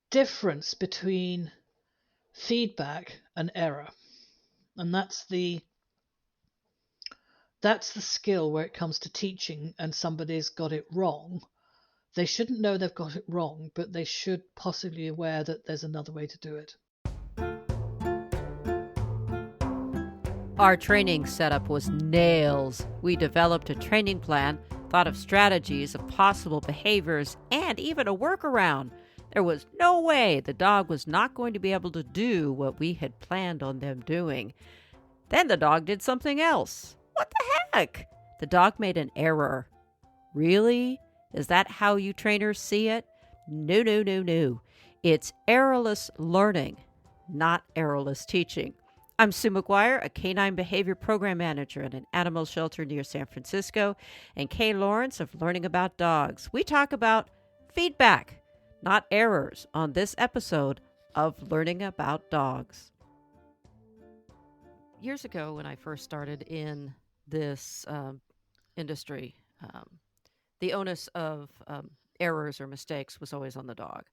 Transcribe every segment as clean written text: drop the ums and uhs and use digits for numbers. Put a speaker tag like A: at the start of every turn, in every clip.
A: difference between feedback and error. And that's the skill where it comes to teaching and somebody's got it wrong. They shouldn't know they've got it wrong, but they should possibly be aware that there's another way to do it.
B: Our training setup was nails. We developed a training plan, thought of strategies, of possible behaviors, and even a workaround. There was no way the dog was not going to be able to do what we had planned on them doing. Then the dog did something else. What the heck? The dog made an error. Really? Is that how you trainers see it? No, no, no, no. It's errorless learning, not errorless teaching. I'm Sue McGuire, a canine behavior program manager at an animal shelter near San Francisco, and Kay Laurence of Learning About Dogs. We talk about feedback, not errors, on this episode of Learning About Dogs. Years ago, when I first started in this industry, the onus of errors or mistakes was always on the dog.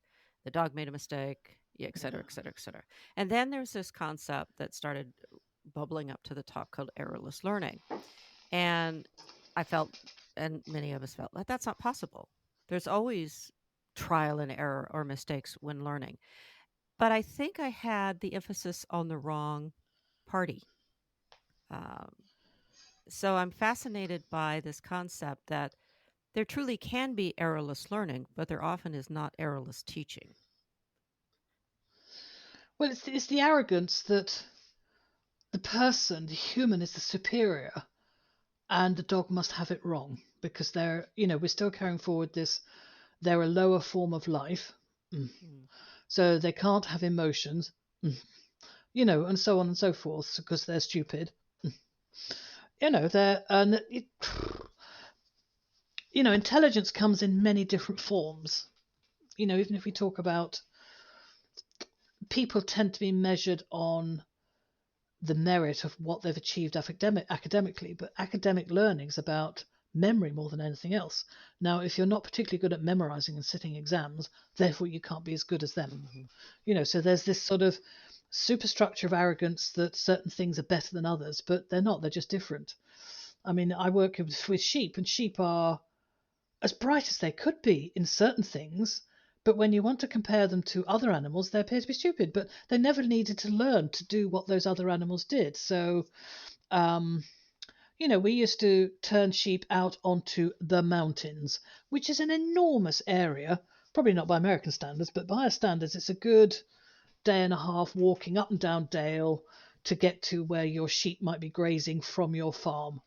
B: The dog made a mistake, et cetera, et cetera, et cetera. And then there's this concept that started bubbling up to the top called errorless learning. And I felt, and many of us felt, that that's not possible. There's always trial and error or mistakes when learning. But I think I had the emphasis on the wrong party. So I'm fascinated by this concept that there truly can be errorless learning, but there often is not errorless teaching.
A: Well, it's the arrogance that the person, the human, is the superior, and the dog must have it wrong because we're still carrying forward this. They're a lower form of life, so they can't have emotions, and so on and so forth because they're stupid. Intelligence comes in many different forms. Even if we talk about people tend to be measured on the merit of what they've achieved academically, but academic learning is about memory more than anything else. Now, if you're not particularly good at memorizing and sitting exams, therefore you can't be as good as them. So there's this sort of superstructure of arrogance that certain things are better than others, but they're not, they're just different. I mean, I work with sheep, and sheep are as bright as they could be in certain things, but when you want to compare them to other animals, they appear to be stupid, but they never needed to learn to do what those other animals did. So, we used to turn sheep out onto the mountains, which is an enormous area, probably not by American standards, but by our standards, it's a good day and a half walking up and down dale to get to where your sheep might be grazing from your farm.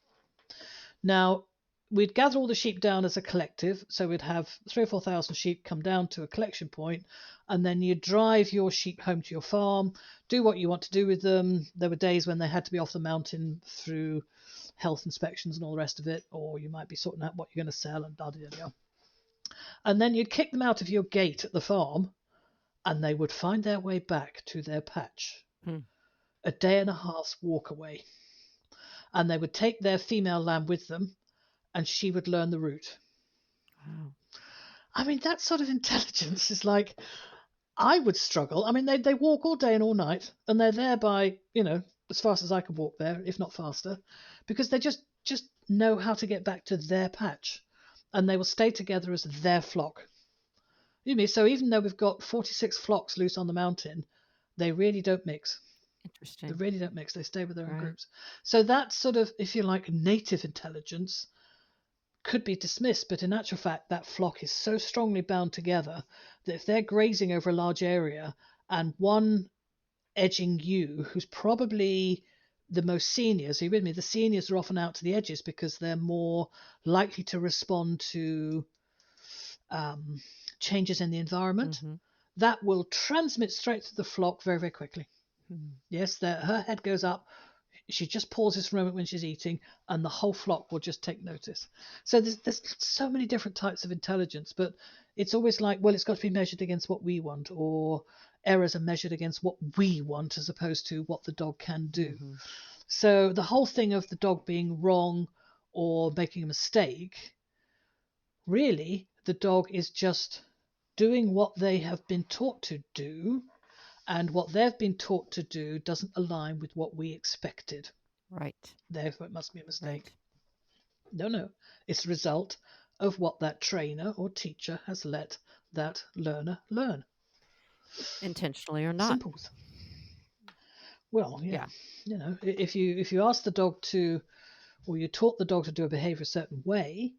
A: Now, we'd gather all the sheep down as a collective, so we'd have 3,000 or 4,000 sheep come down to a collection point, and then you drive your sheep home to your farm, do what you want to do with them. There were days when they had to be off the mountain through health inspections and all the rest of it, or you might be sorting out what you're going to sell and da da da. And then you'd kick them out of your gate at the farm, and they would find their way back to their patch, a day and a half's walk away. And they would take their female lamb with them, and she would learn the route.
B: Wow.
A: I mean, that sort of intelligence is like, I would struggle. I mean, they walk all day and all night, and they're there by, as fast as I could walk there, if not faster, because they just know how to get back to their patch, and they will stay together as their flock. So even though we've got 46 flocks loose on the mountain, they really don't mix.
B: Interesting.
A: They really don't mix. They stay with their own groups. So that sort of, if you like, native intelligence could be dismissed, but in actual fact, that flock is so strongly bound together that if they're grazing over a large area and one edging you, who's probably the most senior, so you're with me, the seniors are often out to the edges because they're more likely to respond to changes in the environment. That will transmit straight to the flock very, very quickly. Yes, her head goes up. She just pauses for a moment when she's eating, and the whole flock will just take notice. So there's so many different types of intelligence, but it's always like, well, it's got to be measured against what we want, or errors are measured against what we want as opposed to what the dog can do. So the whole thing of the dog being wrong or making a mistake, really, the dog is just doing what they have been taught to do, and what they've been taught to do doesn't align with what we expected.
B: Right.
A: Therefore, it must be a
B: Right.
A: mistake. No, no. It's the result of what that trainer or teacher has let that learner learn.
B: Intentionally or not.
A: Simple. Well, yeah.
B: Yeah.
A: If you ask the dog to, or you taught the dog to do a behavior a certain way,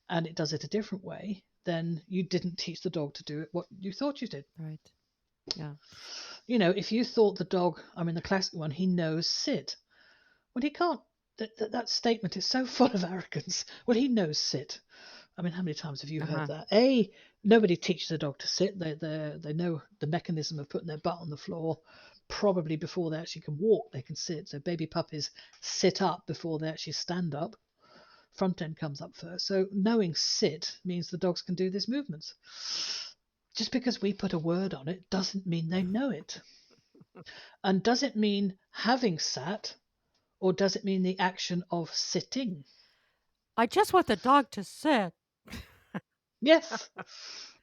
A: and it does it a different way, then you didn't teach the dog to do it what you thought you did.
B: Right. Yeah.
A: If you thought the dog, I mean, the classic one, he knows sit. Well, he can't. That statement is so full of arrogance. Well, he knows sit. I mean, how many times have you heard
B: Uh-huh.
A: that? Nobody teaches a dog to sit. They know the mechanism of putting their butt on the floor. Probably before they actually can walk, they can sit. So baby puppies sit up before they actually stand up. Front end comes up first. So knowing sit means the dogs can do these movements. Just because we put a word on it doesn't mean they know it. And does it mean having sat, or does it mean the action of sitting?
B: I just want the dog to sit.
A: Yes,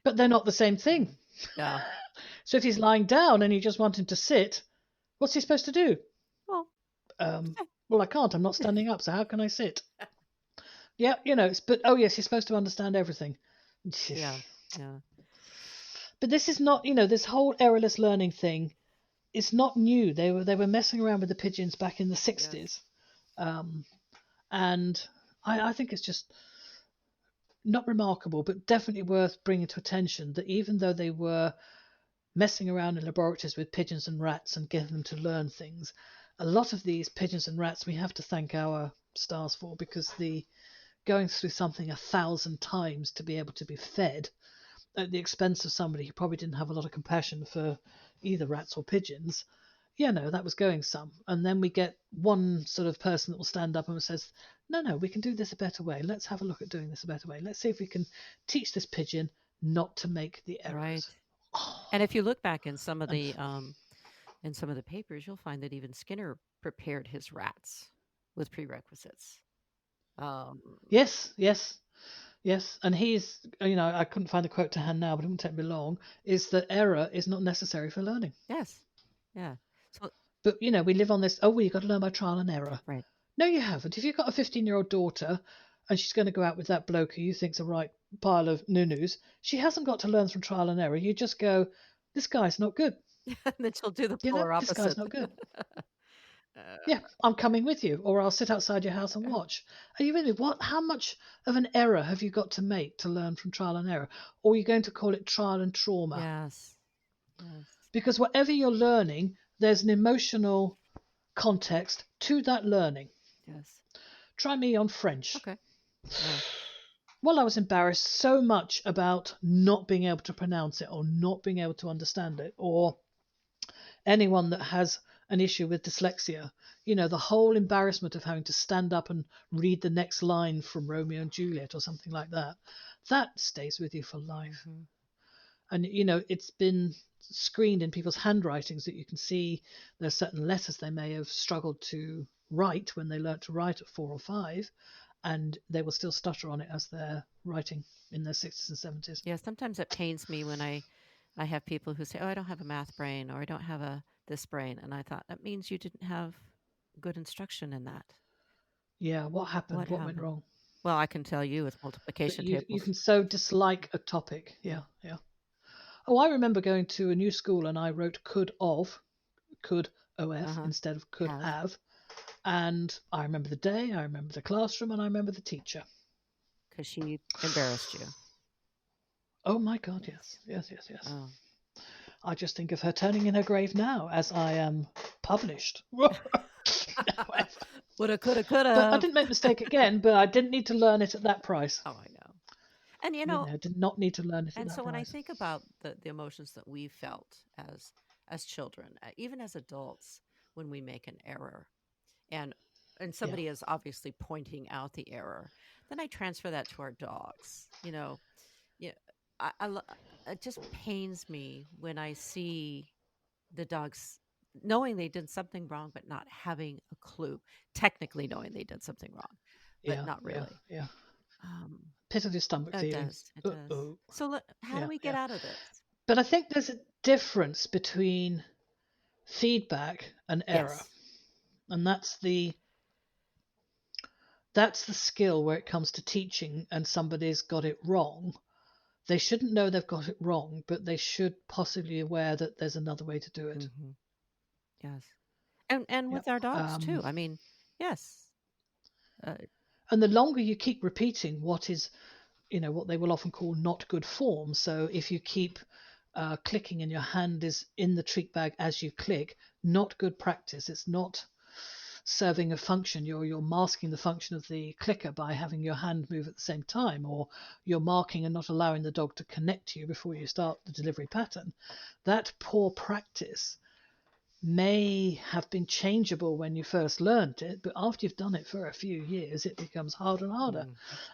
A: but they're not the same thing.
B: Yeah.
A: So if he's lying down and you just want him to sit, what's he supposed to do?
B: Well,
A: Well, I can't. I'm not standing up, so how can I sit? Yeah, but oh yes, you're supposed to understand everything.
B: yeah. Yeah.
A: But this is not, this whole errorless learning thing is not new. They were messing around with the pigeons back in the
B: Yes.
A: 60s. Um, and I think it's just not remarkable, but definitely worth bringing to attention that even though they were messing around in laboratories with pigeons and rats and getting them to learn things, a lot of these pigeons and rats we have to thank our stars for, because the going through something 1,000 times to be able to be fed at the expense of somebody who probably didn't have a lot of compassion for either rats or pigeons, that was going some. And then we get one sort of person that will stand up and says, no, no, we can do this a better way. Let's have a look at doing this a better way. Let's see if we can teach this pigeon not to make the
B: Right.
A: errors. Oh,
B: And if you look back in
A: and
B: some of the papers, you'll find that even Skinner prepared his rats with prerequisites. Um,
A: yes, yes, yes. And I couldn't find the quote to hand now, but it won't take me long, is that error is not necessary for learning.
B: yes. Yeah. So
A: But, we live on this, oh, well, you've got to learn by trial and error.
B: right.
A: No, you haven't. If you've got a 15-year-old daughter and she's going to go out with that bloke who you think's a right pile of noo-noos, she hasn't got to learn from trial and error. You just go, this guy's not good.
B: And then she'll do the polar
A: This guy's
B: opposite.
A: not good.
B: Uh,
A: Yeah, I'm coming with you, or I'll sit outside your house and watch. Are you really? How much of an error have you got to make to learn from trial and error? Or are you going to call it trial and trauma?
B: yes. Yes.
A: Because whatever you're learning, there's an emotional context to that learning.
B: Yes.
A: Try me on French.
B: Okay. Yeah.
A: Well, I was embarrassed so much about not being able to pronounce it or not being able to understand it, or anyone that has an issue with dyslexia, the whole embarrassment of having to stand up and read the next line from Romeo and Juliet or something like that, that stays with you for life.
B: Mm-hmm.
A: And, it's been screened in people's handwritings that you can see there's certain letters they may have struggled to write when they learnt to write at 4 or 5, and they will still stutter on it as they're writing in their 60s and 70s.
B: Yeah. Sometimes it pains me when I have people who say, "Oh, I don't have a math brain," or "I don't have a this brain," and I thought that means you didn't have good instruction in that.
A: Yeah, what happened?
B: What
A: What went
B: happened?
A: wrong?
B: Well, I can tell you with
A: That
B: multiplication
A: you
B: tables.
A: can so dislike a topic.
B: Yeah.
A: Yeah, yeah. Oh, I remember going to a new school and I wrote could of
B: Uh-huh.
A: instead of could
B: Have
A: have. And I remember the day, I remember the classroom, and I remember the teacher.
B: because she embarrassed you.
A: Oh my God, yes, yes, yes, yes.
B: Oh.
A: I just think of her turning in her grave now as I am published.
B: Woulda, coulda,
A: But I
B: coulda.
A: didn't make the mistake again, but I didn't need to learn it at that price.
B: Oh, I know. And
A: I did not need to learn it at
B: and
A: that
B: so when I
A: price.
B: think about the emotions that we felt as children, even as adults, when we make an error, and
A: Yeah,
B: somebody is obviously pointing out the error, then I transfer that to our dogs. Yeah, I it just pains me when I see the dogs knowing they did something wrong, but not having a clue. Technically knowing they did something wrong, but
A: yeah,
B: not
A: yeah,
B: really.
A: yeah.
B: Um,
A: pit of your stomach
B: It
A: feeling.
B: does. It does.
A: Uh-oh.
B: So how do
A: Yeah,
B: we get
A: yeah.
B: out of this?
A: But I think there's a difference between feedback and error.
B: Yes.
A: And that's the skill where it comes to teaching and somebody's got it wrong. They shouldn't know they've got it wrong, but they should possibly be aware that there's another way to do it.
B: Mm-hmm. Yes. And
A: Yep.
B: with our dogs too. I mean, yes.
A: And the longer you keep repeating what is, what they will often call not good form. So if you keep clicking and your hand is in the treat bag as you click, not good practice. It's not serving a function. You're masking the function of the clicker by having your hand move at the same time, or you're marking and not allowing the dog to connect to you before you start the delivery pattern. That poor practice may have been changeable when you first learned it, but after you've done it for a few years, it becomes harder and harder.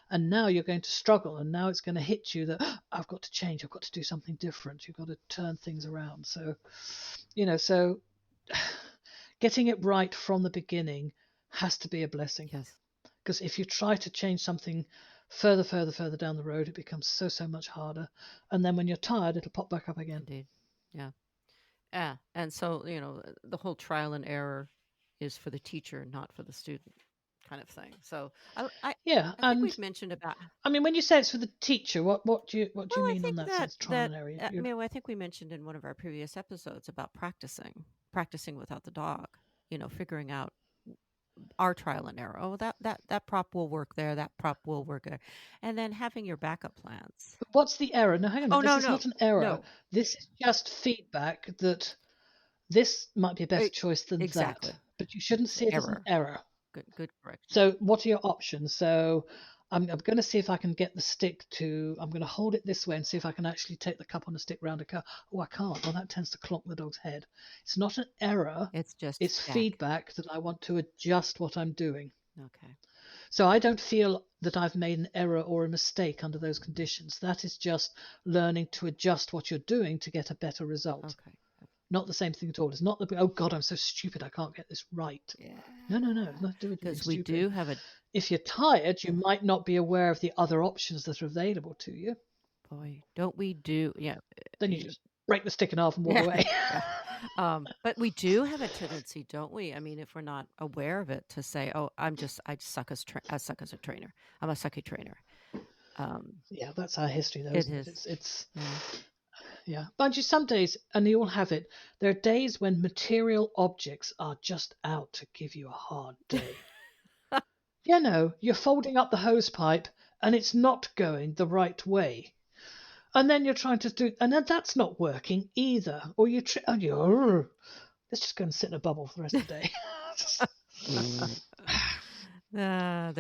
A: And now you're going to struggle, and now it's going to hit you that I've got to change, I've got to do something different, you've got to turn things around. So, so getting it right from the beginning has to be a blessing.
B: Yes.
A: Because if you try to change something further down the road, it becomes so much harder. And then when you're tired, it'll pop back up again.
B: Indeed. Yeah. Yeah. And so, the whole trial and error is for the teacher, not for the student, kind of thing. So I think we've mentioned about.
A: I mean, when you say it's for the teacher, what do you
B: I
A: mean on
B: think
A: that sense? Trial and error.
B: I think we mentioned in one of our previous episodes about practicing without the dog. Figuring out our trial and error. Oh, that prop will work there. That prop will work there, and then having your backup plans.
A: But what's the error? No, hang on. This is not an error.
B: No.
A: This is just feedback that this might be a better choice than
B: exactly.
A: that. But you shouldn't see it as an error.
B: Good correction.
A: So what are your options? So I'm going to see if I can get the stick I'm going to hold it this way and see if I can actually take the cup on a stick round a cup. Oh, I can't. Well, that tends to clonk the dog's head. It's not an error. It's feedback that I want to adjust what I'm doing.
B: Okay.
A: So I don't feel that I've made an error or a mistake under those conditions. That is just learning to adjust what you're doing to get a better result.
B: Okay.
A: Not the same thing at all. It's not the, oh God, I'm so stupid, I can't get this right.
B: Yeah.
A: No. It's not to do with
B: because we do have a.
A: If you're tired, you might not be aware of the other options that are available to you.
B: Boy, don't we do? Yeah.
A: Then you just break the stick in half and walk away.
B: Yeah. But we do have a tendency, don't we? I mean, if we're not aware of it, to say, "Oh, I suck as a trainer. I'm a sucky trainer."
A: Yeah, that's our history, though.
B: It is.
A: It's yeah. But some days, and you all have it, there are days when material objects are just out to give you a hard day. You're folding up the hose pipe and it's not going the right way. And then you're trying to do, and then that's not working either. Or let's just go and sit in a bubble for the rest of the
B: day.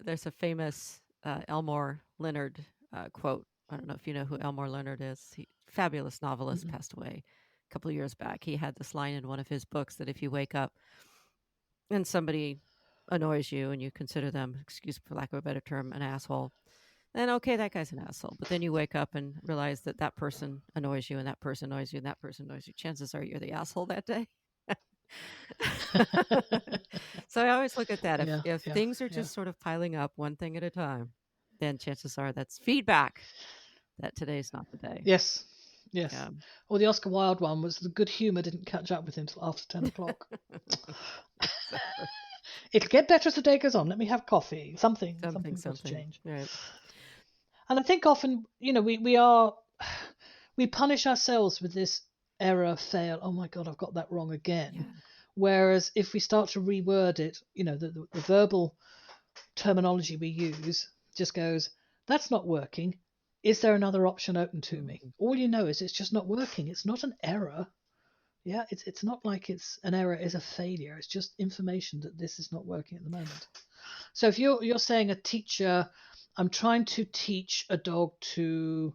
B: There's a famous Elmore Leonard quote. I don't know if you know who Elmore Leonard is. Fabulous novelist, passed away a couple of years back. He had this line in one of his books that if you wake up and somebody annoys you and you consider them, excuse for lack of a better term, an asshole, then okay, that guy's an asshole. But then you wake up and realize that person annoys you and that person annoys you and that person annoys you. Chances are you're the asshole that day. So I always look at that. If things are just sort of piling up one thing at a time, then chances are that's feedback that today's not the day.
A: Yes. Or the Oscar Wilde one was the good humour didn't catch up with him till after 10 o'clock. It'll get better as the day goes on. Let me have coffee. Something to change.
B: Right.
A: And I think often, we punish ourselves with this error, fail. Oh my God, I've got that wrong again. Yeah. Whereas if we start to reword it, the verbal terminology we use just goes, that's not working. Is there another option open to me? All you know is it's just not working. It's not an error. Yeah, it's not like it's an error is a failure. It's just information that this is not working at the moment. So if you're saying a teacher, I'm trying to teach a dog to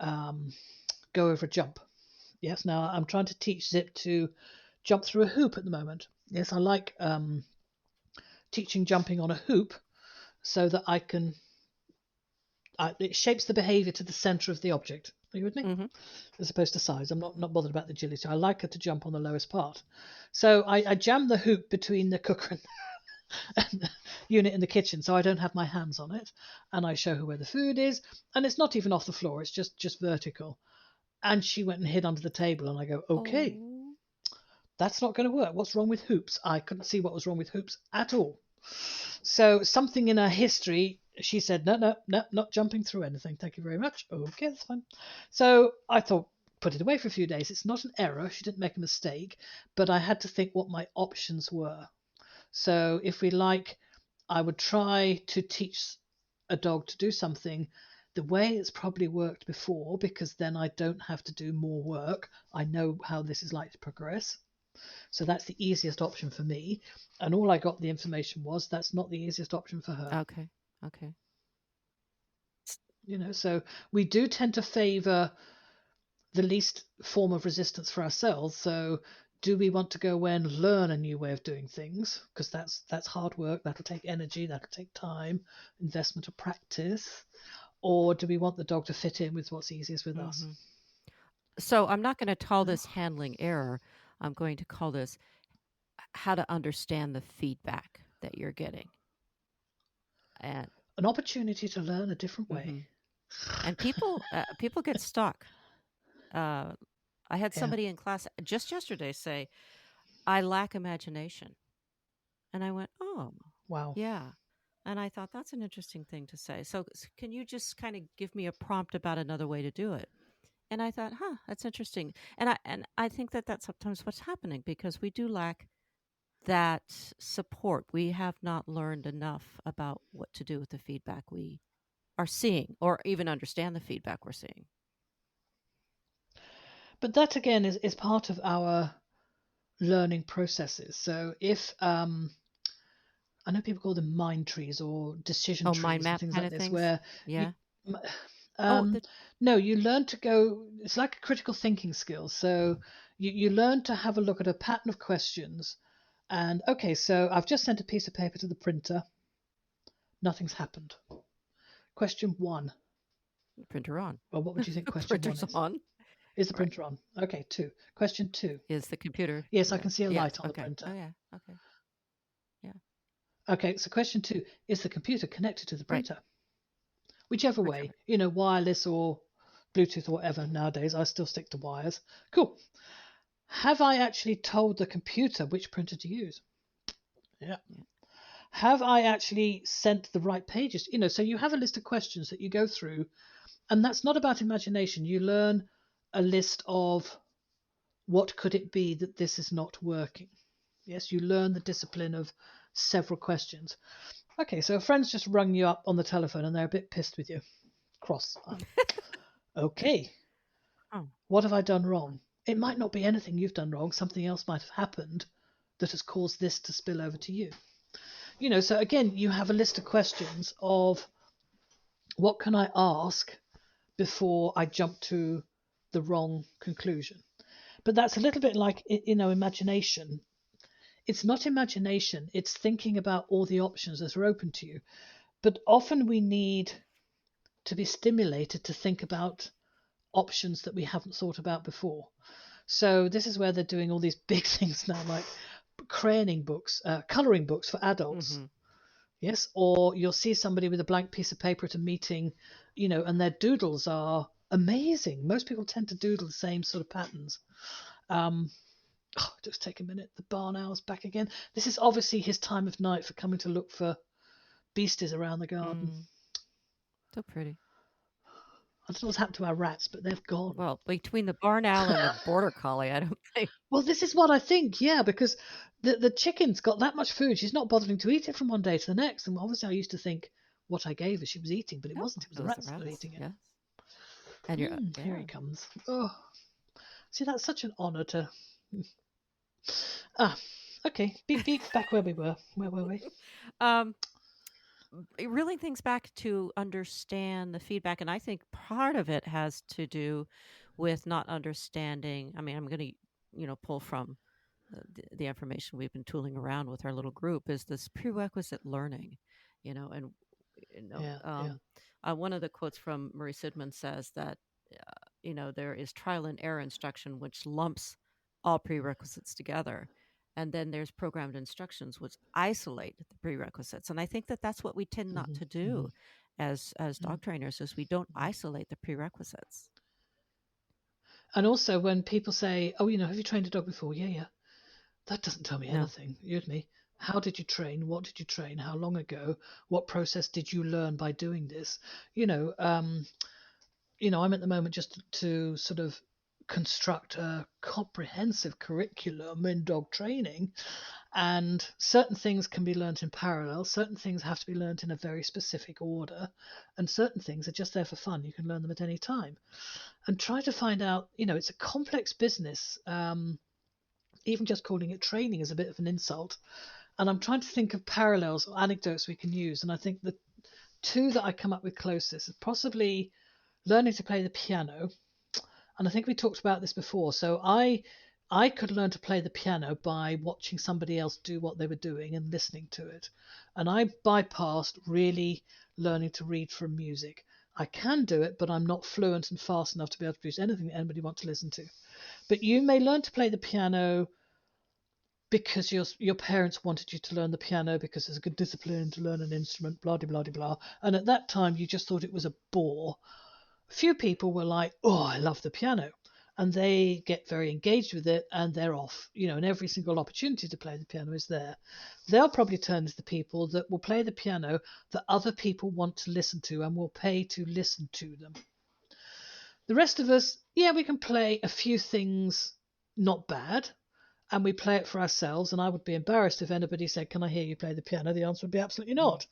A: go over a jump. Yes, now I'm trying to teach Zip to jump through a hoop at the moment. Yes, I like teaching jumping on a hoop so that I can. It shapes the behaviour to the centre of the object. Are you with me?
B: Mm-hmm.
A: As opposed to size. I'm not bothered about the agility. I like her to jump on the lowest part. So I jam the hoop between the cooker unit in the kitchen, so I don't have my hands on it. And I show her where the food is, and it's not even off the floor; it's just vertical. And she went and hid under the table, and I go, okay,
B: Oh.
A: that's not going to work. What's wrong with hoops? I couldn't see what was wrong with hoops at all. So something in her history, she said, no, no, no, not jumping through anything. Thank you very much. Okay, that's fine. So I thought, put it away for a few days. It's not an error. She didn't make a mistake, but I had to think what my options were. So if we like, I would try to teach a dog to do something the way it's probably worked before, because then I don't have to do more work. I know how this is like to progress. So that's the easiest option for me. And all I got the information was that's not the easiest option for her.
B: Okay. Okay.
A: So we do tend to favor the least form of resistance for ourselves. So do we want to go away and learn a new way of doing things? Because that's hard work. That'll take energy. That'll take time, investment of practice. Or do we want the dog to fit in with what's easiest with us?
B: Mm-hmm. So I'm not going to call this handling error. I'm going to call this how to understand the feedback that you're getting. And
A: An opportunity to learn a different way.
B: mm-hmm. And people get stuck. I had somebody in class just yesterday say, "I lack imagination," and I went, "Oh,
A: Wow.
B: yeah." And I thought that's an interesting thing to say. So can you just kind of give me a prompt about another way to do it? And I thought, that's interesting. And I think that that's sometimes what's happening because we do lack that support. We have not learned enough about what to do with the feedback we are seeing or even understand the feedback we're seeing.
A: But that again is part of our learning processes. So if I know people call them mind trees or decision
B: Oh, mind
A: trees and
B: map
A: things
B: kind
A: like
B: of
A: this,
B: things?
A: where you
B: Yeah. Oh,
A: um, no, you learn to go. It's like a critical thinking skill. So you learn to have a look at a pattern of questions, and okay, so I've just sent a piece of paper to the printer. Nothing's happened. Question one.
B: printer on.
A: Well, what would you think question one
B: Printer's
A: is?
B: on.
A: Is the
B: Right.
A: printer on? Okay, two. Question two.
B: Is the computer
A: Yes, I
B: there?
A: can see a
B: Yes.
A: light on the
B: Okay.
A: printer.
B: Oh, yeah. Okay. Yeah.
A: Okay, so question two, is the computer connected to the
B: Right.
A: printer? Whichever
B: Whichever.
A: way, wireless or Bluetooth or whatever. Nowadays, I still stick to wires. Cool. Have I actually told the computer which printer to use? Yeah. Have I actually sent the right pages? So you have a list of questions that you go through, and that's not about imagination. You learn a list of what could it be that this is not working. Yes, you learn the discipline of several questions. Okay, so a friend's just rung you up on the telephone and they're a bit pissed with you. Cross. Okay,
B: Oh.
A: what have I done wrong? It might not be anything you've done wrong. Something else might have happened that has caused this to spill over to you. So again, you have a list of questions of what can I ask before I jump to the wrong conclusion. But that's a little bit like, imagination. It's not imagination, it's thinking about all the options that are open to you. But often we need to be stimulated to think about options that we haven't thought about before. So this is where they're doing all these big things now, like crayoning books, coloring books for adults.
B: Mm-hmm.
A: Yes, or you'll see somebody with a blank piece of paper at a meeting, and their doodles are amazing. Most people tend to doodle the same sort of patterns. Just take a minute. The barn owl's back again. This is obviously his time of night for coming to look for beasties around the garden.
B: So pretty.
A: I don't know what's happened to our rats, but they've gone.
B: Well, between the barn owl and the border collie, I don't think.
A: Well, this is what I think, yeah, because the chicken's got that much food, she's not bothering to eat it from one day to the next. And obviously, I used to think what I gave her she was eating, but it
B: Nope.
A: wasn't. It was
B: It
A: the
B: was the
A: rats that were
B: rats.
A: eating it.
B: Yes. And you're
A: Here
B: yeah.
A: he comes. Oh, see, that's such an honour to. Ah, okay. Beep beep. Back where we were. Where were we?
B: It really things back to understand the feedback, and I think part of it has to do with not understanding. I mean, I'm going to pull from the information we've been tooling around with our little group is this prerequisite learning, and you know
A: Yeah, yeah.
B: um, one of the quotes from Marie Sidman says that there is trial and error instruction which lumps all prerequisites together, And then there's programmed instructions, which isolate the prerequisites. And I think that that's what we tend not
A: Hmm.
B: to
A: Hmm.
B: do as dog trainers, is we don't isolate the prerequisites.
A: And also when people say, oh, have you trained a dog before? Yeah, yeah. That doesn't tell me
B: No.
A: anything. You with me? How did you train? What did you train? How long ago? What process did you learn by doing this? You know, um, I'm at the moment just to sort of construct a comprehensive curriculum in dog training, and certain things can be learnt in parallel, certain things have to be learnt in a very specific order, and certain things are just there for fun. You can learn them at any time. And try to find out, it's a complex business. Even just calling it training is a bit of an insult. And I'm trying to think of parallels or anecdotes we can use. And I think the two that I come up with closest is possibly learning to play the piano. And I think we talked about this before. So I could learn to play the piano by watching somebody else do what they were doing and listening to it. And I bypassed really learning to read from music. I can do it, but I'm not fluent and fast enough to be able to produce anything that anybody wants to listen to. But you may learn to play the piano because your parents wanted you to learn the piano because it's a good discipline to learn an instrument, blah blah blah blah. And at that time, you just thought it was a bore. A few people were like, "Oh, I love the piano," and they get very engaged with it, and they're off. And every single opportunity to play the piano is there. They'll probably turn to the people that will play the piano that other people want to listen to and will pay to listen to them. The rest of us, yeah, we can play a few things not bad, and we play it for ourselves. And I would be embarrassed if anybody said, "Can I hear you play the piano?" The answer would be absolutely not.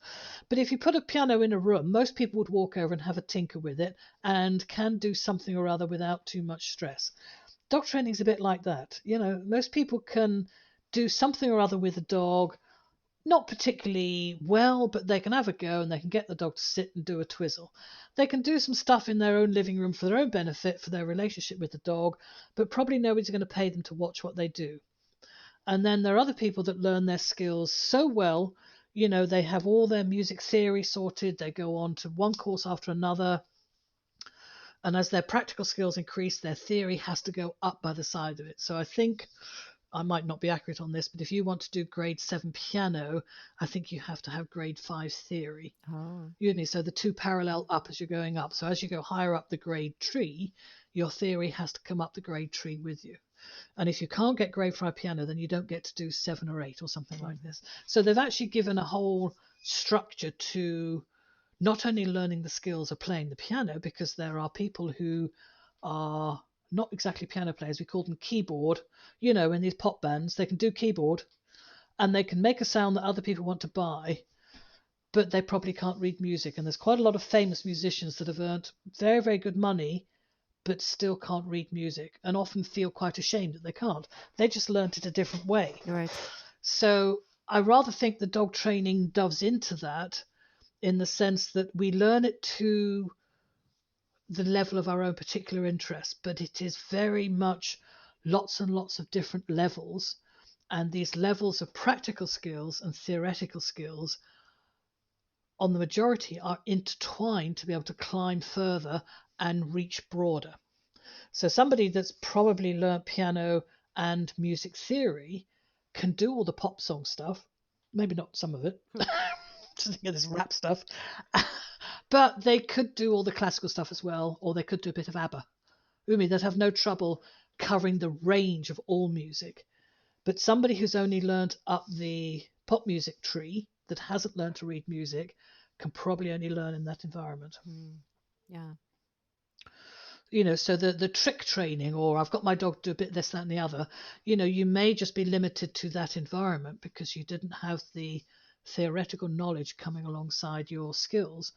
A: But if you put a piano in a room, most people would walk over and have a tinker with it and can do something or other without too much stress. Dog training is a bit like that. Most people can do something or other with a dog, not particularly well, but they can have a go and they can get the dog to sit and do a twizzle. They can do some stuff in their own living room for their own benefit, for their relationship with the dog, but probably nobody's going to pay them to watch what they do. And then there are other people that learn their skills so well, they have all their music theory sorted, they go on to one course after another. And as their practical skills increase, their theory has to go up by the side of it. So I think I might not be accurate on this, but if you want to do grade 7 piano, I think you have to have grade 5 theory.
B: Oh.
A: So the two parallel up as you're going up. So as you go higher up the grade tree, your theory has to come up the grade tree with you. And if you can't get grade 5 piano, then you don't get to do 7 or 8 or something like this. So they've actually given a whole structure to not only learning the skills of playing the piano, because there are people who are not exactly piano players. We call them keyboard. In these pop bands, they can do keyboard and they can make a sound that other people want to buy, but they probably can't read music. And there's quite a lot of famous musicians that have earned very, very good money but still can't read music and often feel quite ashamed that they can't. They just learned it a different way.
B: Right.
A: So I rather think the dog training doves into that, in the sense that we learn it to the level of our own particular interest, but it is very much lots and lots of different levels. And these levels of practical skills and theoretical skills on the majority are intertwined to be able to climb further and reach broader. So somebody that's probably learnt piano and music theory can do all the pop song stuff, maybe not some of it, just think of this rap stuff, but they could do all the classical stuff as well, or they could do a bit of ABBA. They'd have no trouble covering the range of all music. But somebody who's only learnt up the pop music tree, that hasn't learned to read music, can probably only learn in that environment.
B: Yeah.
A: So the trick training, or I've got my dog do a bit this, that, and the other, you may just be limited to that environment because you didn't have the theoretical knowledge coming alongside your skills,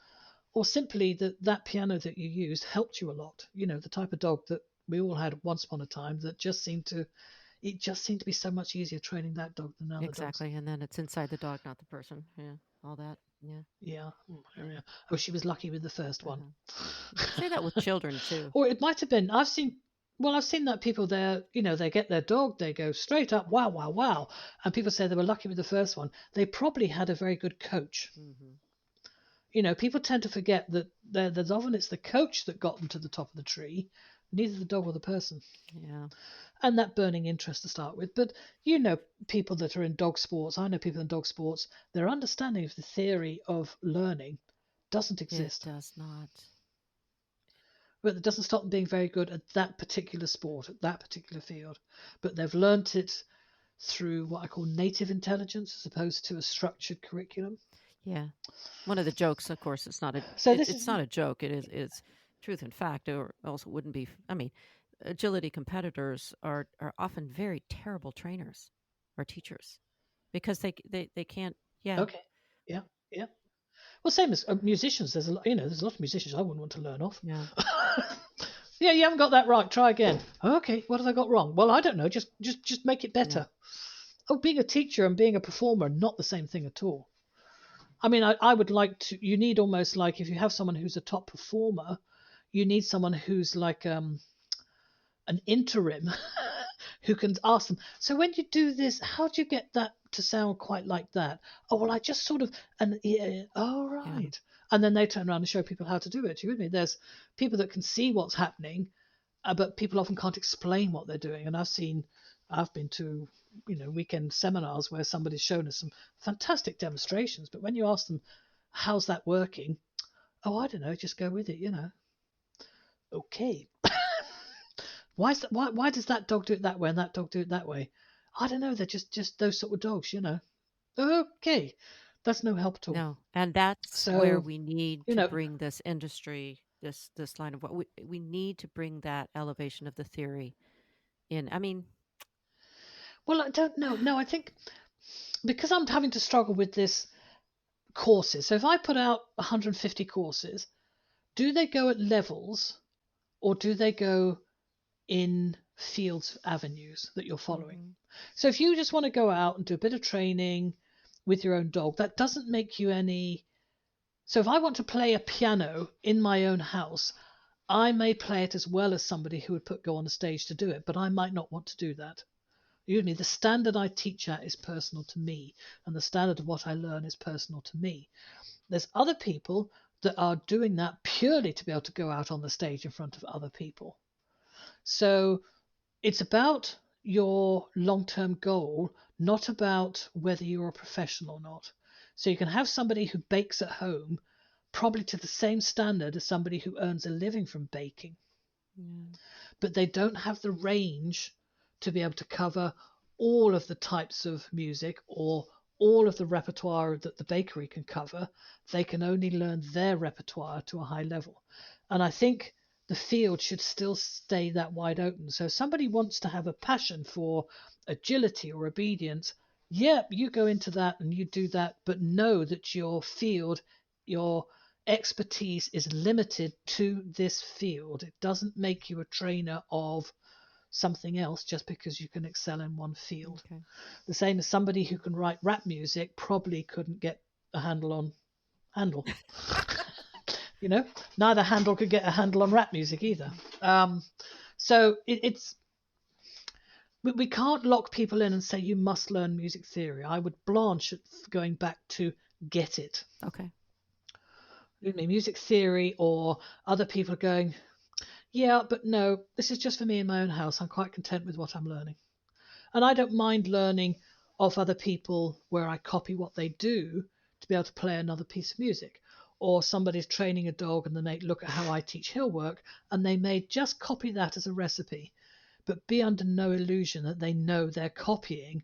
A: or simply that piano that you used helped you a lot. The type of dog that we all had once upon a time that it just seemed to be so much easier training that dog than other dogs.
B: Exactly. And then it's inside the dog, not the person. Yeah. All that. Yeah.
A: Yeah. Yeah. Oh, she was lucky with the first one.
B: Say that with children too.
A: Or it might have been, I've seen that people there, they get their dog, they go straight up, wow, wow, wow. And people say they were lucky with the first one. They probably had a very good coach. People tend to forget that there's often it's the coach that got them to the top of the tree, neither the dog or the person.
B: Yeah.
A: And that burning interest to start with. But you know, people that are in dog sports, I know people in dog sports, their understanding of the theory of learning doesn't
B: It
A: exist.
B: does not.
A: But it doesn't stop them being very good at that particular sport, at that particular field. But they've learnt it through what I call native intelligence as opposed to a structured curriculum.
B: Yeah. One of the jokes, of course,
A: So this
B: it's
A: is
B: not a joke. It's truth and fact, or else it wouldn't be. I mean, agility competitors are often very terrible trainers or teachers because they can't. Yeah.
A: okay. Yeah, yeah. Well, same as musicians. There's a lot, there's a lot of musicians I wouldn't want to learn off.
B: Yeah.
A: Yeah, you haven't got that right. Try again. Okay, what have I got wrong? Well, I don't know. Just make it
B: Yeah.
A: better. Oh, being a teacher and being a performer are not the same thing at all. I mean, I would like to. You need almost like if you have someone who's a top performer, you need someone who's like an interim who can ask them. So when you do this, how do you get that to sound quite like that? Oh well, I just sort of and yeah, oh
B: Yeah.
A: right. And then they turn around and show people how to do it. You with me? There's people that can see what's happening, but people often can't explain what they're doing. And I've been to weekend seminars where somebody's shown us some fantastic demonstrations, but when you ask them how's that working, oh I don't know, just go with it. Okay. Why does that dog do it that way and that dog do it that way? I don't know. They're just those sort of dogs. Okay, that's no help at all.
B: No, and that's where
A: So
B: we need
A: you
B: to
A: know,
B: bring this industry, this line of what we need to bring that elevation of the theory in. I mean,
A: well, I don't know. No, I think because I'm having to struggle with this courses. So if I put out 150 courses, do they go at levels or do they go in fields avenues that you're following?
B: mhm,
A: So if you just want to go out and do a bit of training with your own dog, that doesn't make you any. So if I want to play a piano in my own house, I may play it as well as somebody who would go on a stage to do it, but I might not want to do that. You know, the standard I teach at is personal to me, and the standard of what I learn is personal to me. There's other people that are doing that purely to be able to go out on the stage in front of other people. So it's about your long-term goal, not about whether you're a professional or not. So you can have somebody who bakes at home probably to the same standard as somebody who earns a living from baking,
B: yeah,
A: but they don't have the range to be able to cover all of the types of music or all of the repertoire that the bakery can cover. They can only learn their repertoire to a high level. And I think the field should still stay that wide open. So if somebody wants to have a passion for agility or obedience, yeah, you go into that and you do that, but know that your field, your expertise is limited to this field. It doesn't make you a trainer of something else just because you can excel in one field.
B: okay,
A: The same as somebody who can write rap music probably couldn't get a handle on Handel. you know, neither Handel could get a handle on rap music either. So it's we can't lock people in and say you must learn music theory. I would blanch at going back to get it.
B: okay,
A: Music theory or other people are going, yeah, but no, this is just for me in my own house. I'm quite content with what I'm learning. And I don't mind learning of other people where I copy what they do to be able to play another piece of music. Or somebody's training a dog and they may look at how I teach hill work and they may just copy that as a recipe, but be under no illusion that they know they're copying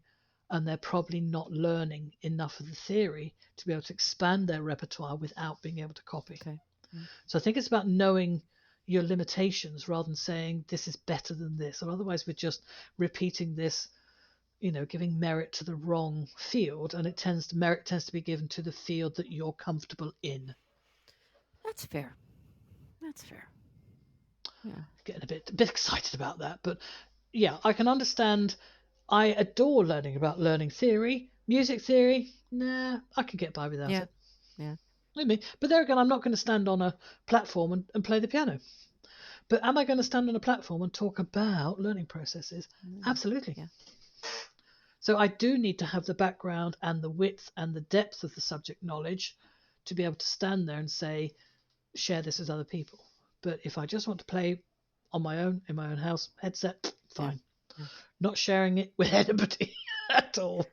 A: and they're probably not learning enough of the theory to be able to expand their repertoire without being able to copy.
B: okay. Mm.
A: So I think it's about knowing your limitations rather than saying this is better than this, or otherwise we're just repeating this, giving merit to the wrong field, and merit tends to be given to the field that you're comfortable in.
B: That's fair. That's fair. Yeah.
A: Getting a bit excited about that, but yeah, I can understand. I adore learning about learning theory, music theory. Nah, I can get by without
B: Yeah.
A: it.
B: Yeah.
A: With me, but there again, I'm not going to stand on a platform and play the piano. But am I going to stand on a platform and talk about learning processes?
B: Mm,
A: Absolutely.
B: yeah.
A: So I do need to have the background and the width and the depth of the subject knowledge to be able to stand there and say, share this with other people. But if I just want to play on my own, in my own house, headset,
B: Yeah.
A: fine.
B: Yeah.
A: Not sharing it with anybody at all.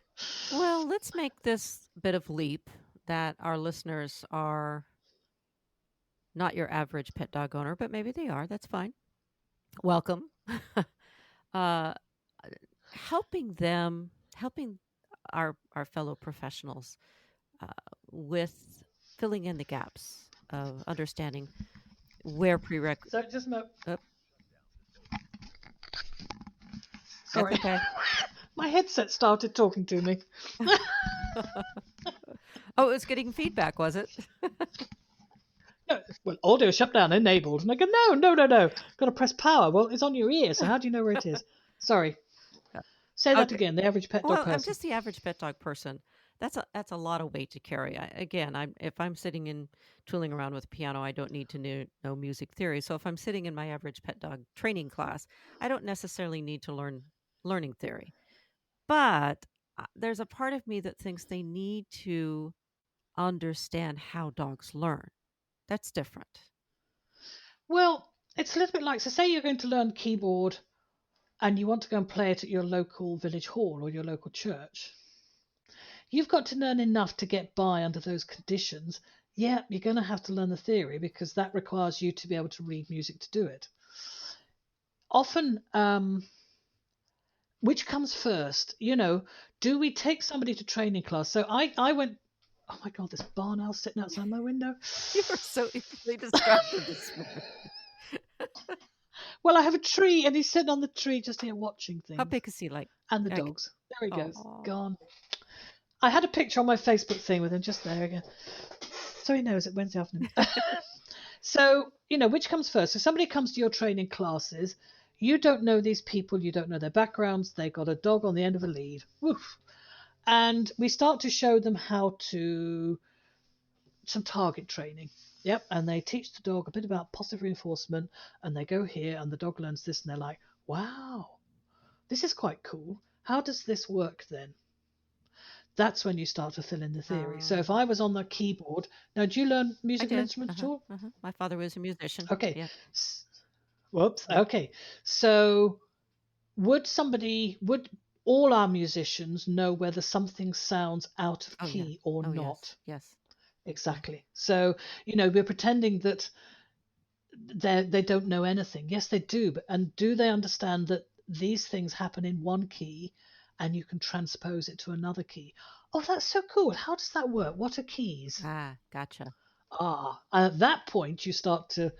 B: Well, let's make this bit of leap that our listeners are not your average pet dog owner, but maybe they are. That's fine. Welcome. uh, helping our fellow professionals uh, with filling in the gaps of understanding where
A: So just a moment.
B: oh, that's
A: Sorry.
B: okay.
A: My headset started talking to me.
B: Oh, it was getting feedback, was it?
A: No, well, audio shutdown enabled. And I go, no, no, no, no. Got to press power. Well, it's on your ear, so how do you know where it is? Sorry. Say that
B: Okay.
A: again. The average pet dog
B: Well, I'm
A: person.
B: just the average pet dog person. That's a lot of weight to carry. If I'm sitting and tooling around with a piano, I don't need to know music theory. So if I'm sitting in my average pet dog training class, I don't necessarily need to learn learning theory. But there's a part of me that thinks they need to understand how dogs learn. That's different.
A: Well, it's a little bit like, so say you're going to learn keyboard and you want to go and play it at your local village hall or your local church. You've got to learn enough to get by under those conditions. Yeah, you're going to have to learn the theory because that requires you to be able to read music to do it. Often, which comes first? Do we take somebody to training class? So I went, oh my God, this barn owl sitting outside my window.
B: You were so easily distracted this morning.
A: Well, I have a tree and he's sitting on the tree just here watching
B: How
A: things.
B: big is he?
A: And the
B: Like
A: dogs. There he goes.
B: oh,
A: Gone. I had a picture on my Facebook thing with him just there again. So he knows it Wednesday afternoon. So, which comes first? So somebody comes to your training classes. You don't know these people. You don't know their backgrounds. They got a dog on the end of a lead. Woof. And we start to show them how to some target training. Yep. And they teach the dog a bit about positive reinforcement. And they go here and the dog learns this. And they're like, wow, this is quite cool. How does this work then? That's when you start to fill in the theory. So if I was on the keyboard, now do you learn
B: I
A: musical
B: did.
A: instruments at all?
B: My father was a musician.
A: Okay.
B: Yep.
A: Whoops.
B: Yep.
A: Okay. So would all our musicians know whether something sounds out of
B: Oh yeah.
A: key or
B: Oh
A: not?
B: yes.
A: Exactly. So, we're pretending that they don't know anything. Yes, they do, but and do they understand that these things happen in one key and you can transpose it to another key? Oh, that's so cool. How does that work? What are keys?
B: Gotcha.
A: And at that point you start to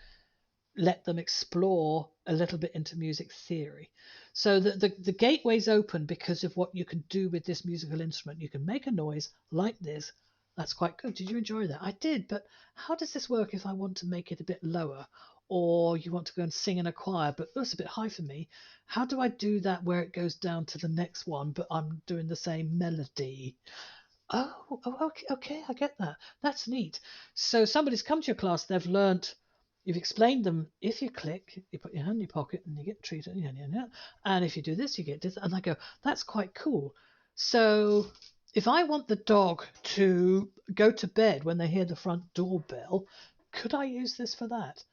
A: let them explore a little bit into music theory. So the gateway's open because of what you can do with this musical instrument. You can make a noise like this. That's quite good. Did you enjoy that? I did, but how does this work if I want to make it a bit lower? Or you want to go and sing in a choir, but that's a bit high for me. How do I do that where it goes down to the next one, but I'm doing the same melody? Okay, I get that. That's neat. So somebody's come to your class, they've learnt, you've explained them, if you click, you put your hand in your pocket and you get treated, and if you do this, you get this. And I go, that's quite cool. So if I want the dog to go to bed when they hear the front doorbell, could I use this for that?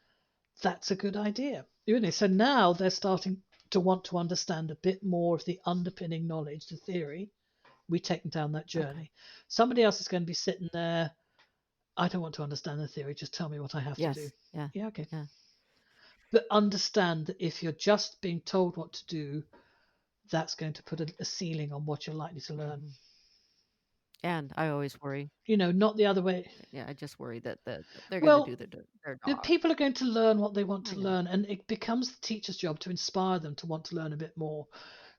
A: That's a good idea. So now they're starting to want to understand a bit more of the underpinning knowledge, the theory. We take them down that journey.
B: Okay.
A: Somebody else is going to be sitting there. I don't want to understand the theory. Just tell me what I have to do.
B: Yes. Yeah.
A: Yeah, okay.
B: Yeah.
A: But understand that if you're just being told what to do, that's going to put a ceiling on what you're likely to learn.
B: And I always worry.
A: Not the other way.
B: Yeah, I just worry that they're going to
A: Well,
B: do their
A: the
B: dog.
A: people are going to learn what they want
B: I
A: to
B: know.
A: learn, and it becomes the teacher's job to inspire them to want to learn a bit more.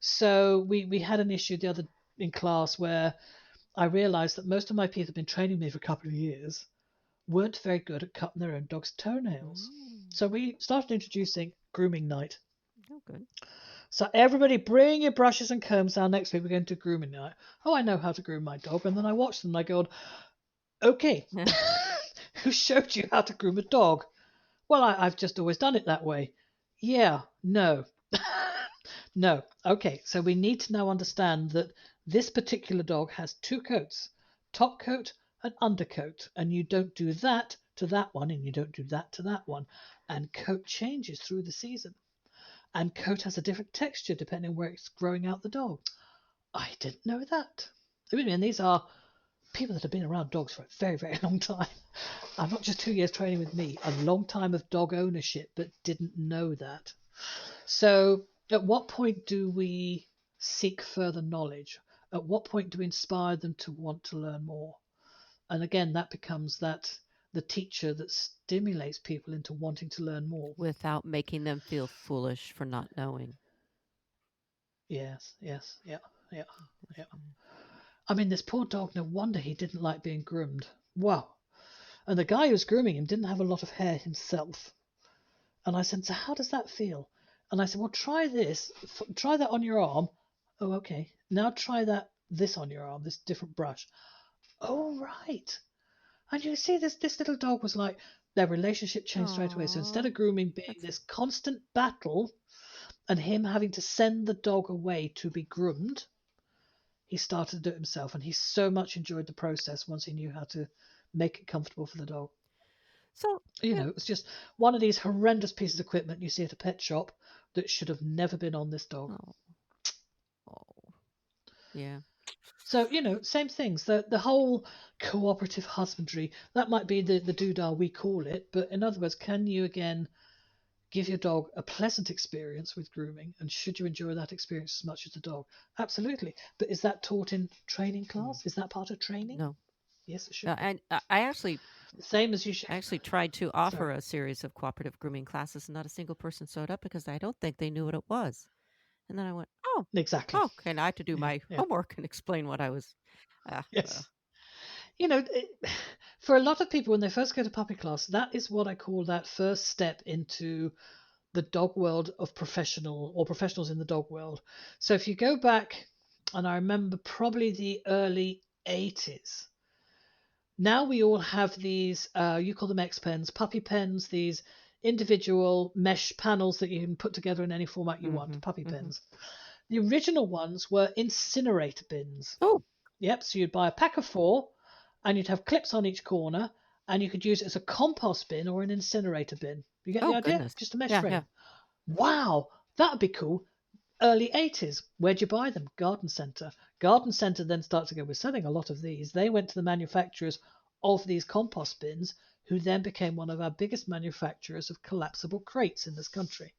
A: So we had an issue the other in class where I realized that most of my people have been training me for a couple of years weren't very good at cutting their own dog's toenails. So we started introducing grooming night.
B: Oh, good.
A: So everybody bring your brushes and combs down next week. We're going to grooming night. Oh, I know how to groom my dog. And then I watch them and I go, okay, who showed you how to groom a dog? Well, I've just always done it that way. Yeah, no. No. Okay, so we need to now understand that this particular dog has two coats, top coat and undercoat, and you don't do that to that one and you don't do that to that one. And coat changes through the season. and coat has a different texture depending on where it's growing out the dog. I didn't know that. And these are people that have been around dogs for a very, very long time. I'm not just 2 years training with me, a long time of dog ownership, but didn't know that. So, at what point do we seek further knowledge? At what point do we inspire them to want to learn more? And again, that becomes the teacher that stimulates people into wanting to learn more.
B: Without making them feel foolish for not knowing.
A: Yes, yes, yeah, yeah, yeah.
B: That's right.
A: I mean, this poor dog, no wonder he didn't like being groomed. Wow. And the guy who was grooming him didn't have a lot of hair himself. And I said, so how does that feel? And I said, well, try this. Try that on your arm. Oh, okay. Now try this on your arm, this different brush. Oh, right. And you see this little dog was like, their relationship changed straight away. So instead
B: Aw,
A: of grooming being
B: that's
A: this constant battle and him having to send the dog away to be groomed, he started to do it himself. And he so much enjoyed the process once he knew how to make it comfortable for the dog.
B: so. Yeah.
A: It was just one of these horrendous pieces of equipment you see at a pet shop that should have never been on this dog.
B: Oh, oh, yeah.
A: So, same things. The whole cooperative husbandry, that might be the doodah we call it, but in other words, can you again give your dog a pleasant experience with grooming? And should you enjoy that experience as much as the dog? Absolutely. But is that taught in training class? Is that part of training?
B: No.
A: Yes, it should be.
B: And I actually
A: Same as you should.
B: tried to offer
A: Sorry.
B: a series of cooperative grooming classes, and not a single person showed up because I don't think they knew what it was. And then I went, oh,
A: Exactly.
B: okay, now I had to do
A: Yeah,
B: my
A: yeah.
B: homework and explain what I was.
A: Yes. For a lot of people, when they first go to puppy class, that is what I call that first step into the dog world of professionals in the dog world. So if you go back, and I remember probably the early 80s, now we all have these, you call them X pens, puppy pens, these individual mesh panels that you can put together in any format you want, puppy pens. The original ones were incinerator bins.
B: Oh,
A: Yep, so you'd buy a pack of 4 and you'd have clips on each corner and you could use it as a compost bin or an incinerator bin. You get the
B: oh
A: idea?
B: goodness.
A: Just a mesh
B: Yeah, yeah.
A: frame. Wow, that'd be cool. Early 80s. Where'd you buy them? Garden Centre. Garden Centre then started to go, we're selling a lot of these. They went to the manufacturers of these compost bins, who then became one of our biggest manufacturers of collapsible crates in this country.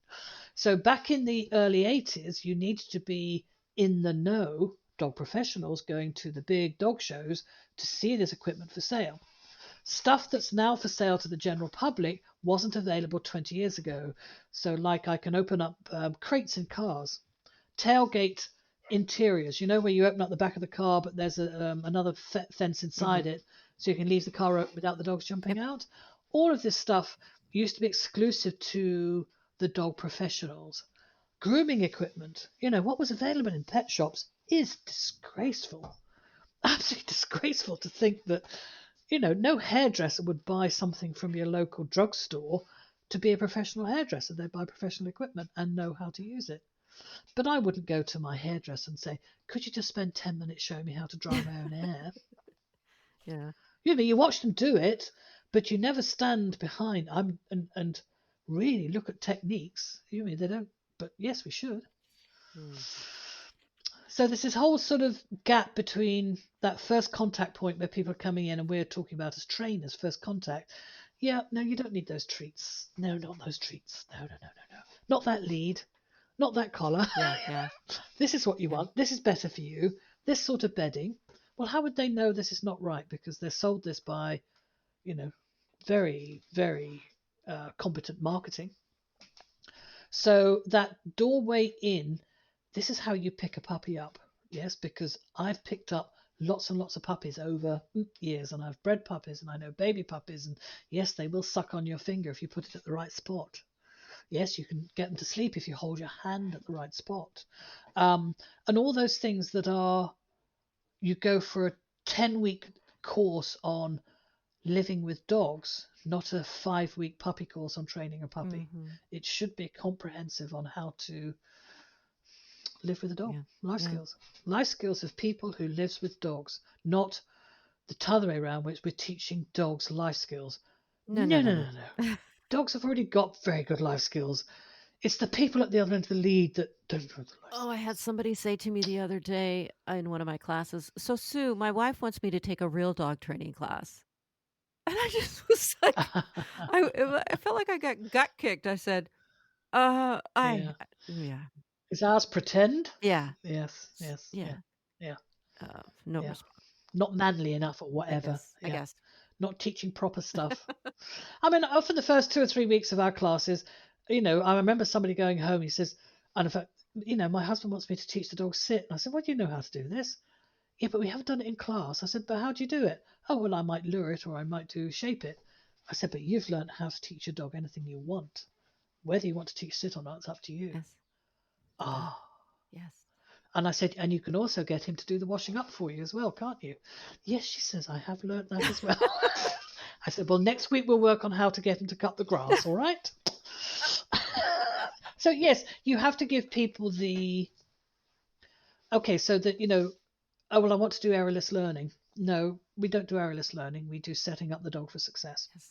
A: So back in the early 80s, you needed to be in the know, dog professionals going to the big dog shows to see this equipment for sale. Stuff that's now for sale to the general public wasn't available 20 years ago. So, like, I can open up crates in cars, tailgate interiors, where you open up the back of the car, but there's another fence inside it, so you can leave the car open without the dogs jumping out. All of this stuff used to be exclusive to the dog professionals. Grooming equipment, what was available in pet shops is disgraceful. Absolutely disgraceful to think that, no hairdresser would buy something from your local drugstore to be a professional hairdresser. They buy professional equipment and know how to use it. But I wouldn't go to my hairdresser and say, could you just spend 10 minutes showing me how to dry my own hair?
B: Yeah.
A: You watch them do it, but you never stand behind and really look at techniques. They don't, but yes, we should. So there's this whole sort of gap between that first contact point where people are coming in and we're talking about as trainers, first contact. Yeah, no, you don't need those treats. No, not those treats. No. Not that lead. Not that collar.
B: Yeah.
A: This is what you want. This is better for you. This sort of bedding. Well, how would they know this is not right? Because they're sold this by, very, very competent marketing. So that doorway in, this is how you pick a puppy up. Yes, because I've picked up lots and lots of puppies over years, and I've bred puppies, and I know baby puppies, and yes, they will suck on your finger if you put it at the right spot. Yes, you can get them to sleep if you hold your hand at the right spot. And all those things that are, you go for a 10-week course on living with dogs, not a 5-week puppy course on training a puppy. It should be comprehensive on how to live with a dog. Life skills. Life skills of people who lives with dogs, not the other way around, which we're teaching dogs life skills. No. Dogs have already got very good life skills. It's the people at the other end of the lead that don't know the license.
B: Oh, I had somebody say to me the other day in one of my classes, "So, Sue, my wife wants me to take a real dog training class." And I just was like, I felt like I got gut kicked. I said,
A: Yeah.
B: yeah,
A: Is ours pretend?
B: yeah,
A: Yes, yes, yeah,
B: yeah,
A: yeah,
B: no
A: yeah.
B: response,
A: Not manly enough or
B: I
A: whatever.
B: guess, I
A: Yeah.
B: guess.
A: Not teaching proper stuff. I mean, often the first 2 or 3 weeks of our classes, I remember somebody going home. He says, and in fact, my husband wants me to teach the dog sit. And I said, well, do you know how to do this? Yeah, but we haven't done it in class. I said, but how do you do it? Oh, well, I might lure it or I might do shape it. I said, but you've learned how to teach your dog anything you want. Whether you want to teach sit or not, it's up to you.
B: Yes.
A: Ah.
B: Yes.
A: And I said, and you can also get him to do the washing up for you as well, can't you? Yes, she says, I have learnt that as well. I said, well, next week we'll work on how to get him to cut the grass, all right? So, yes, you have to give people okay, so that, oh, well, I want to do errorless learning. No, we don't do errorless learning. We do setting up the dog for success.
B: Yes.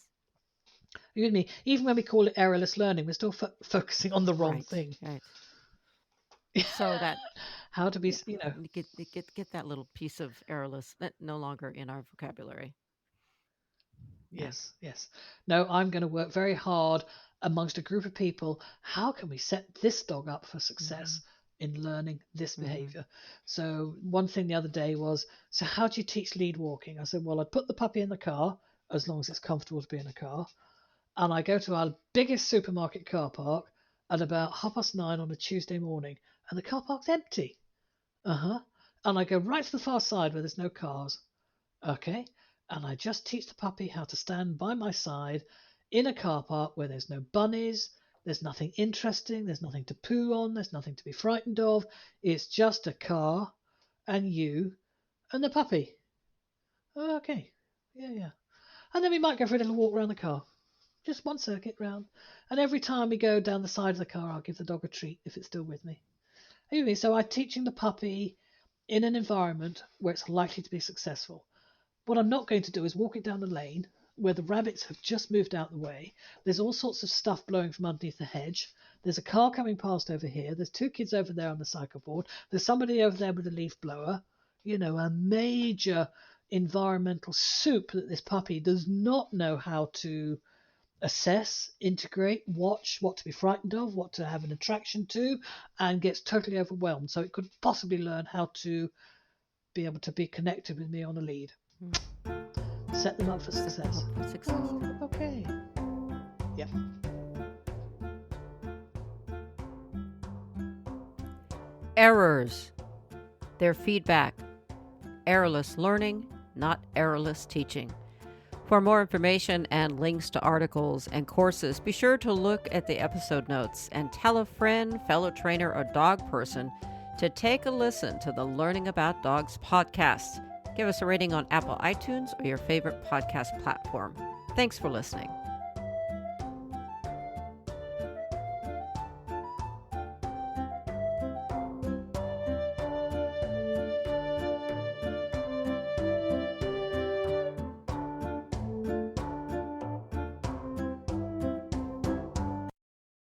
A: You with me? Even when we call it errorless learning, we're still focusing on the wrong thing.
B: Right. So that
A: how to be,
B: get that little piece of errorless that no longer in our vocabulary.
A: Yes, yes. No, I'm going to work very hard amongst a group of people. How can we set this dog up for success in learning this behavior? So one thing the other day was, so how do you teach lead walking? I said, well, I'd put the puppy in the car as long as it's comfortable to be in a car. And I go to our biggest supermarket car park at about 9:30 on a Tuesday morning, and the car park's empty. And I go right to the far side where there's no cars. Okay. And I just teach the puppy how to stand by my side in a car park where there's no bunnies, there's nothing interesting, there's nothing to poo on, there's nothing to be frightened of. It's just a car and you and the puppy. Okay. Yeah. And then we might go for a little walk around the car. Just one circuit round. And every time we go down the side of the car, I'll give the dog a treat if it's still with me. Anyway, so I'm teaching the puppy in an environment where it's likely to be successful. What I'm not going to do is walk it down the lane where the rabbits have just moved out the way. There's all sorts of stuff blowing from underneath the hedge. There's a car coming past over here. There's 2 kids over there on the cycle board. There's somebody over there with a leaf blower. A major environmental soup that this puppy does not know how to assess, integrate, watch, what to be frightened of, what to have an attraction to, and gets totally overwhelmed. So it could possibly learn how to be able to be connected with me on a lead. Set them up for success. Oh, okay. Yep.
B: Errors. Their feedback. Errorless learning, not errorless teaching. For more information and links to articles and courses, be sure to look at the episode notes and tell a friend, fellow trainer, or dog person to take a listen to the Learning About Dogs podcast. Give us a rating on Apple iTunes or your favorite podcast platform. Thanks for listening.